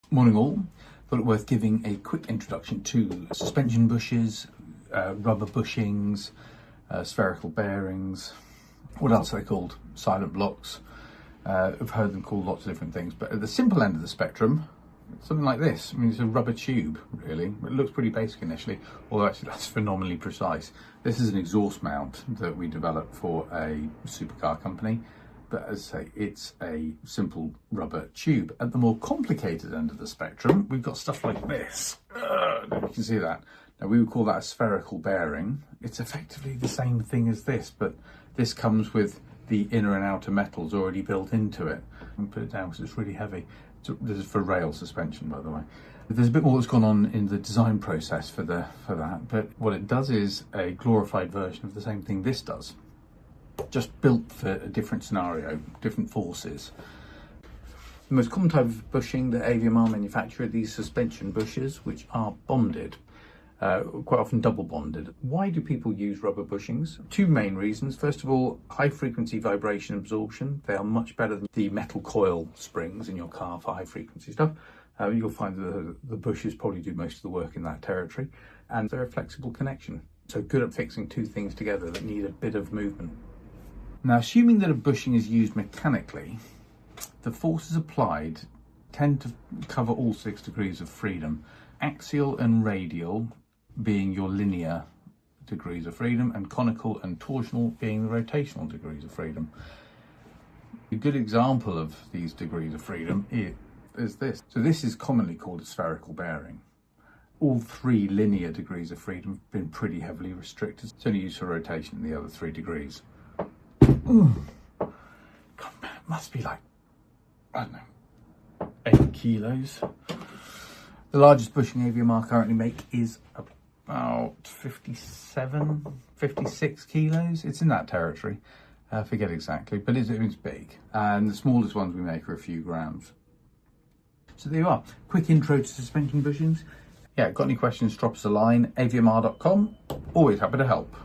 Morning all. Thought it worth giving a quick introduction to suspension bushes, rubber bushings, spherical bearings. What else are they called? Silent blocks. I've heard them called lots of different things, but at the simple end of the spectrum, something like this. I mean, it's a rubber tube, really. It looks pretty basic initially, although actually that's phenomenally precise. This is an exhaust mount that we developed for a supercar company. But as I say, it's a simple rubber tube. At the more complicated end of the spectrum, we've got stuff like this. You can see that. Now, we would call that a spherical bearing. It's effectively the same thing as this, but this comes with the inner and outer metals already built into it. And put it down because it's really heavy. This is for rail suspension, by the way. There's a bit more that's gone on in the design process for that, but what it does is a glorified version of the same thing this does. Just built for a different scenario, different forces. The most common type of bushing that AVMR manufacture are these suspension bushes, which are bonded, quite often double bonded. Why do people use rubber bushings? Two main reasons. First of all, high frequency vibration absorption. They are much better than the metal coil springs in your car for high frequency stuff. You'll find that the bushes probably do most of the work in that territory, and they're a flexible connection. So good at fixing two things together that need a bit of movement. Now, assuming that a bushing is used mechanically, the forces applied tend to cover all 6 degrees of freedom. Axial and radial being your linear degrees of freedom, and conical and torsional being the rotational degrees of freedom. A good example of these degrees of freedom is this. So this is commonly called a spherical bearing. All 3 linear degrees of freedom have been pretty heavily restricted. It's only used for rotation in the other 3 degrees. Ooh. God, it must be like, I don't know, 8 kilos. The largest bushing AVMR currently make is about 56 kilos. It's in that territory. I forget exactly, but it's big. And the smallest ones we make are a few grams. So there you are. Quick intro to suspension bushings. Yeah, got any questions, drop us a line, avmr.com. Always happy to help.